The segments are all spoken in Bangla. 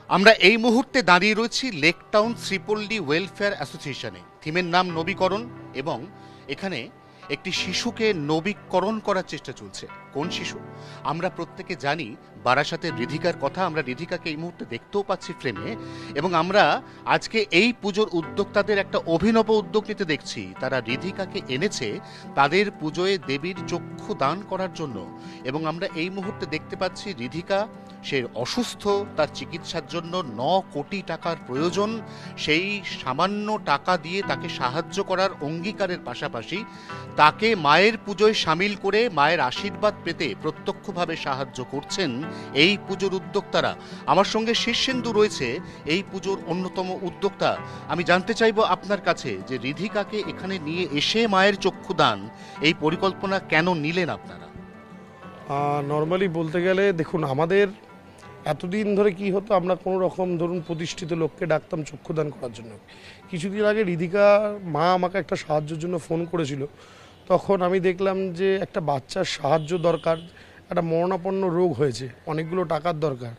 আমরা এই মুহূর্তে দাঁড়িয়ে রয়েছি লেক টাউন শ্রীপল্লী ওয়েলফেয়ার অ্যাসোসিয়েশনে। থিমের নাম নবীকরণ, এবং এখানে একটি শিশুকে নবীকরণ করার চেষ্টা চলছে। কোন শিশু? আমরা প্রত্যেকে জানি বারাসাতের রিধিকার কথা। আমরা রিধিকাকে এই মুহূর্তে দেখতেও পাচ্ছি ফ্রেমে, এবং আমরা আজকে এই পুজোর উদ্যোক্তাদের একটা অভিনব উদ্যোগ নিতে দেখছি। তারা রিধিকাকে এনেছে তাদের পুজোয় দেবীর চক্ষু দান করার জন্য, এবং আমরা এই মুহূর্তে দেখতে পাচ্ছি রিধিকা সে অসুস্থ, তার চিকিৎসার জন্য 9 কোটি টাকার প্রয়োজন। সেই সামান্য টাকা দিয়ে তাকে সাহায্য করার অঙ্গীকারের পাশাপাশি তাকে মায়ের পুজোয় সামিল করে মায়ের আশীর্বাদ পেতে প্রত্যক্ষভাবে সাহায্য করছেন এই পুজোর উদ্যোক্তারা। আমার সঙ্গে শীর্ষেন্দু রয়েছে এই পুজোর অন্যতম উদ্যোক্তা। আমি জানতে চাইব আপনার কাছে যে রিধিকাকে এখানে নিয়ে এসে মায়ের চক্ষুদান এই পরিকল্পনা কেন নিলেন আপনারা? নর্মালি বলতে গেলে দেখুন, আমাদের এতদিন ধরে কি হতো, আমরা কোনো রকম ধরুন প্রতিষ্ঠিত লোককে ডাকতাম চক্ষুদান করার জন্য। কিছুদিন আগে রিধিকা মা আমাকে একটা সাহায্যের জন্য ফোন করেছিল। তখন আমি দেখলাম যে একটা বাচ্চার সাহায্য দরকার, একটা মরণাপন্ন রোগ হয়েছে, অনেকগুলো টাকার দরকার।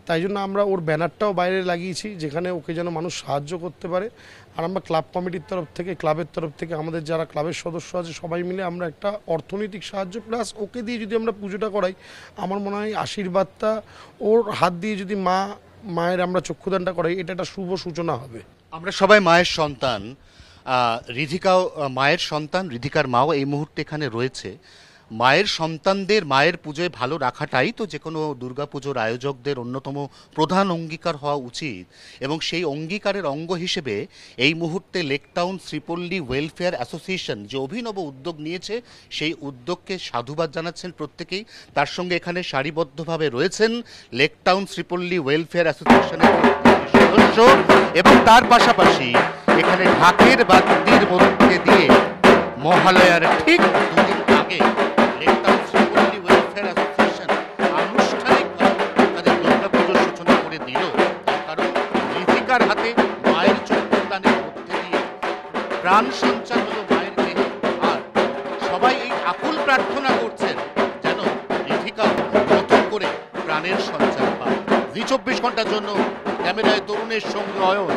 তাই জন্য আমরা ওর ব্যানারটাও বাইরে লাগিয়েছি, যেখানে ওকে যেন মানুষ সাহায্য করতে পারে। আর আমরা ক্লাব কমিটির তরফ থেকে, ক্লাবের তরফ থেকে, আমাদের যারা ক্লাবের সদস্য আছে সবাই মিলে আমরা একটা অর্থনৈতিক সাহায্য প্লাস ওকে দিয়ে যদি আমরা পুজোটা করাই, আমার মনে হয় আশীর্বাদটা ওর হাত দিয়ে যদি মায়ের আমরা চক্ষুদানটা করাই, এটা একটা শুভ সূচনা হবে। আমরা সবাই মায়ের সন্তান, রিধিকাও মায়ের সন্তান, রিধিকার মাও এই মুহূর্তে এখানে রয়েছে। মায়ের সন্তানদের মায়ের পুজোয় ভালো রাখাটাই তো যে কোনো দুর্গাপুজোর আয়োজকদের অন্যতম প্রধান অঙ্গীকার হওয়া উচিত, এবং সেই অঙ্গীকারের অঙ্গ হিসেবে এই মুহূর্তে lake town Sripalli welfare association যে অভিনব উদ্যোগ নিয়েছে সেই উদ্যোগকে সাধুবাদ জানাচ্ছেন প্রত্যেকেই। তার সঙ্গে এখানে সারিবদ্ধভাবে রয়েছেন লেক টাউন শ্রীপল্লী ওয়েলফেয়ার অ্যাসোসিয়েশনের সদস্য, এবং তার পাশাপাশি এখানে ঢাকের বাদ্যির মধ্যে দিয়ে মহালয়ার ঠিক দুদিন আগে lake town Sripalli welfare association আনুষ্ঠানিকভাবে তাদের দুর্গাপুজোর সূচনা করে দিল। কারণ রিধিকার হাতে মায়ের চক্ষুদানের মধ্যে দিয়ে প্রাণ সঞ্চার হলো মায়ের দেহে, আর সবাই এই আকুল প্রার্থনা করছেন যেন রিধিকা নতুন করে প্রাণের সঞ্চার পায়। জি 24 ঘন্টার জন্য ক্যামেরায় তরুণের সঙ্গে অয়ন।